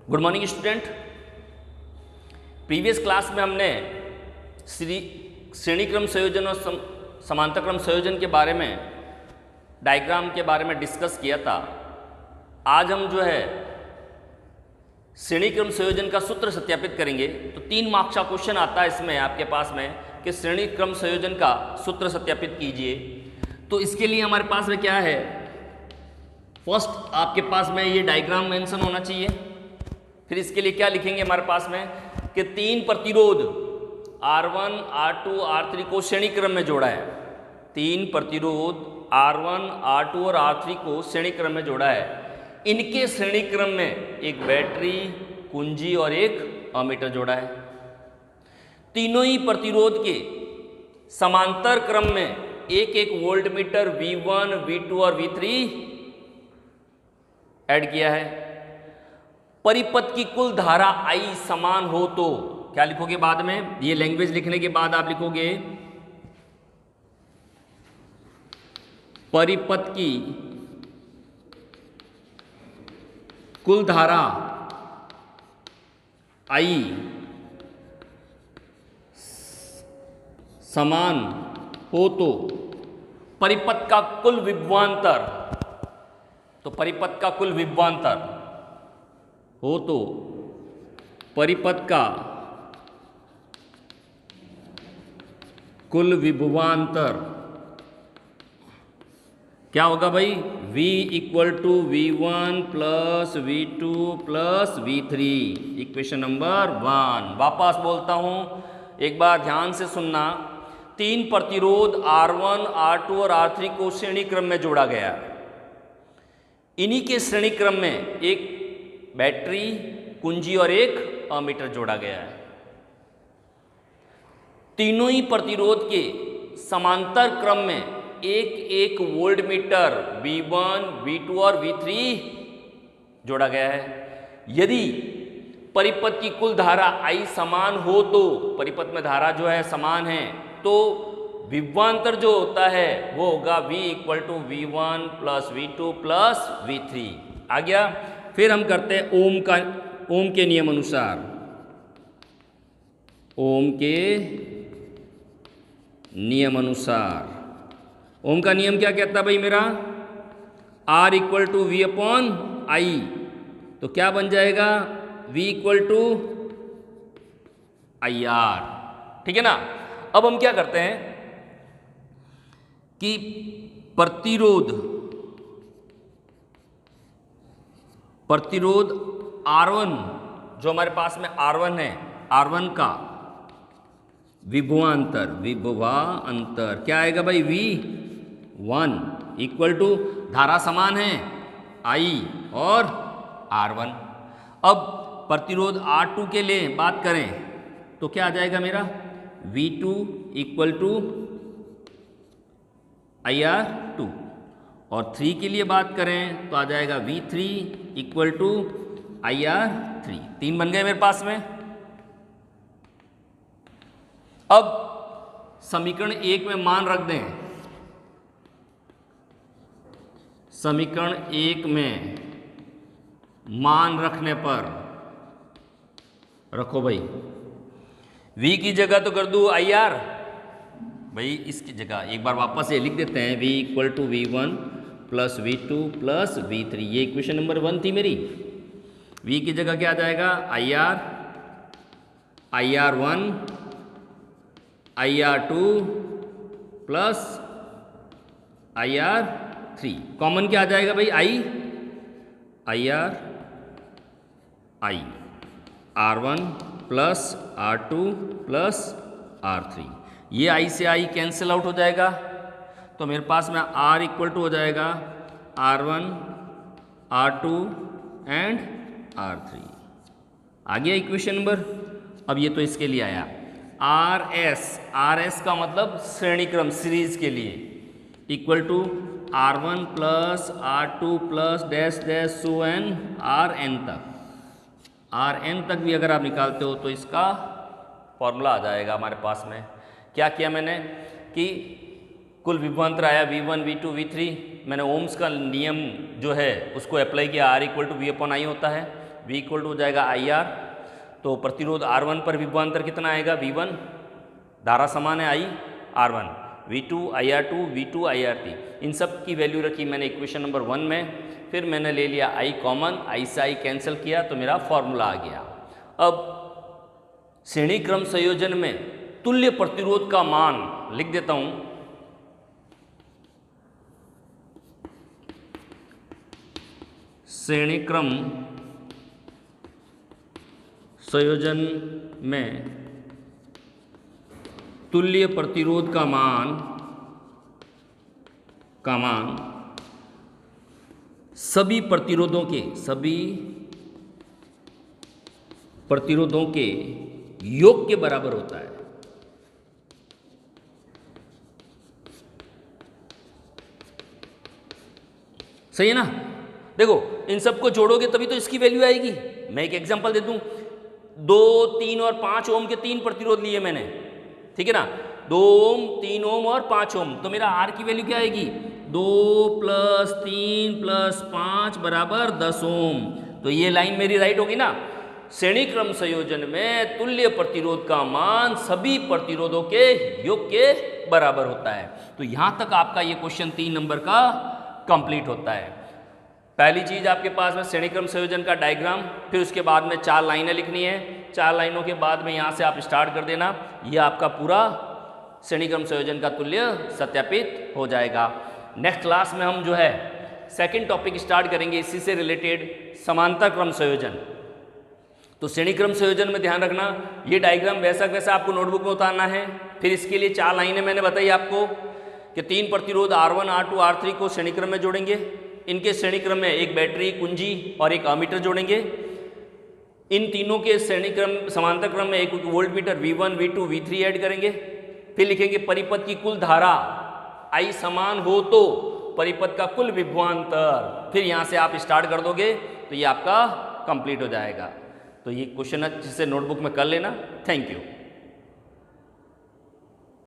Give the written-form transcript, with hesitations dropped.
Good morning student. Previous class में हमने श्रेणी क्रम संयोजन और समांतर क्रम संयोजन के बारे में, डायग्राम के बारे में डिस्कस किया था। आज हम जो है श्रेणी क्रम संयोजन का सूत्र सत्यापित करेंगे। तो 3 मार्क्स का क्वेश्चन आता है इसमें आपके पास में कि श्रेणी क्रम संयोजन का सूत्र सत्यापित कीजिए। तो इसके लिए हमारे पास में क्या है, फर्स्ट आपके पास में ये डायग्राम मेंशन होना चाहिए। फिर इसके लिए क्या लिखेंगे हमारे पास में कि 3 प्रतिरोध R1, R2, R3 को श्रेणी क्रम में जोड़ा है। 3 प्रतिरोध R1, R2 और R3 को श्रेणी क्रम में जोड़ा है। इनके श्रेणी क्रम में एक बैटरी, कुंजी और एक अमीटर जोड़ा है। तीनों ही प्रतिरोध के समांतर क्रम में एक एक वोल्ट मीटर V1, V2 और V3 ऐड किया है। परिपथ की कुल धारा I समान हो तो क्या लिखोगे बाद में, ये लैंग्वेज लिखने के बाद आप लिखोगे परिपथ की कुल धारा I समान हो तो परिपथ का कुल विभवांतर, तो परिपथ का कुल विभवांतर हो तो परिपथ का कुल विभवांतर क्या होगा भाई, V equal to V1 plus V2 plus V3। Equation number 1 वापस बोलता हूं, एक बार ध्यान से सुनना। 3 प्रतिरोध R1, R2 और R3 को श्रेणी क्रम में जोड़ा गया। इन्हीं के श्रेणी क्रम में एक बैटरी, कुंजी और एक अमीटर जोड़ा गया है। तीनों ही प्रतिरोध के समांतर क्रम में एक एक वोल्ट मीटर V1, V2 और V3 जोड़ा गया है। यदि परिपथ की कुल धारा I समान हो तो, परिपथ में धारा जो है समान है, तो विभवांतर जो होता है वो होगा V equal to V1 plus V2 plus V3। आ गया। फिर हम करते हैं ओम के नियम अनुसार। ओम के नियम अनुसार, ओम का नियम क्या कहता है भाई मेरा, R equal to V upon I। तो क्या बन जाएगा, V इक्वल टू IR। ठीक है ना। अब हम क्या करते हैं कि प्रतिरोध R1 जो हमारे पास में R1 है, R1 का विभवांतर क्या आएगा भाई, V1 इक्वल टू धारा समान है I और R1। अब प्रतिरोध R2 के लिए बात करें तो क्या आ जाएगा मेरा, V2 इक्वल टू IR2। और 3 के लिए बात करें तो आ जाएगा V3 इक्वल टू IR3। 3 बन गए मेरे पास में। अब समीकरण 1 में मान रख दें। समीकरण 1 में मान रखने पर रखो भाई, V की जगह तो कर दूं IR भाई, इसकी जगह एक बार वापस ये लिख देते हैं, V equal to V1 plus V2 plus V3। ये इक्वेशन नंबर 1 थी मेरी। V की जगह क्या आ जाएगा, IR1 IR2 plus IR3। Common क्या आ जाएगा भाई, I R1 plus R2 plus R3। ये I से I कैंसिल आउट हो जाएगा, तो मेरे पास में R इक्वल टू हो जाएगा R1, R2 एंड R3। आ गया इक्वेशन नंबर। अब ये तो इसके लिए आया। RS का मतलब श्रेणी क्रम, सीरीज के लिए, equal to R1 plus R2 plus dash dash so on RN तक। RN तक भी अगर आप निकालते हो तो इसका फॉर्मूला आ जाएगा हमारे पास में। क्या किया मैंने कि कुल विभवांतर आया V1, V2, V3। मैंने ओम्स का नियम जो है उसको अप्लाई किया, R equal to V upon I होता है। V इक्वल टू हो जाएगा IR, तो प्रतिरोध R1 पर विभवांतर कितना आएगा V1, धारा समान है IR1, V2 IR2, V2 IR3, इन सब की वैल्यू रखी मैंने इक्वेशन नंबर 1 में, फिर मैंने ले लिया I कॉमन, I से I कैंसिल किया तो मेरा फॉर्मूला आ गया। अब श्रेणी क्रम संयोजन में तुल्य प्रतिरोध का मान लिख देता हूं, श्रेणी क्रम संयोजन में तुल्य प्रतिरोध का मान सभी प्रतिरोधों के योग के बराबर होता है। सही है ना? देखो इन सबको जोड़ोगे तभी तो इसकी वैल्यू आएगी। मैं एक एग्जांपल दे दूं, 2, 3 और 5 ओम के 3 प्रतिरोध लिए मैंने, ठीक है ना, 2 ओम, 3 ओम और 5 ओम, तो मेरा R की वैल्यू क्या आएगी, 2 + 3 + 5 बराबर 10 ओम। तो ये लाइन मेरी राइट होगी ना। श्रेणी क्रम संयोजन में तुल्य प्रतिरोध का मान सभी प्रतिरोधों के योग के बराबर होता है। तो यहां तक आपका ये क्वेश्चन 3 नंबर का कंप्लीट होता है। पहली चीज आपके पास में श्रेणी क्रम संयोजन का डायग्राम, फिर उसके बाद में 4 लाइनें लिखनी है, 4 लाइनों के बाद में यहां से आप स्टार्ट कर देना, ये आपका पूरा श्रेणी क्रम संयोजन का तुल्य सत्यापित हो जाएगा। नेक्स्ट क्लास में हम जो है सेकंड टॉपिक स्टार्ट करेंगे इसी से रिलेटेड, समांतर क्रम संयोजन। तो श्रेणी क्रम संयोजन में ध्यान रखना, ये डायग्राम वैसा वैसा आपको नोटबुक में उतारना है। फिर इसके लिए 4 लाइनें मैंने बताई आपको कि 3 प्रतिरोध R1, R2, R3 को श्रेणी क्रम में जोड़ेंगे, इनके श्रेणी क्रम में एक बैटरी, कुंजी और एक अमीटर जोड़ेंगे। इन तीनों के श्रेणी क्रम समांतर क्रम में एक volt meter V1, V2, V3 add करेंगे। फिर लिखेंगे परिपथ की कुल धारा I समान हो तो परिपथ का कुल विभवांतर। फिर यहाँ से आप स्टार्ट कर दोगे तो ये आपका कंप्लीट हो जाएगा। तो ये क्वेश्चन जिसे नोटबुक में कर लेना। Thank you.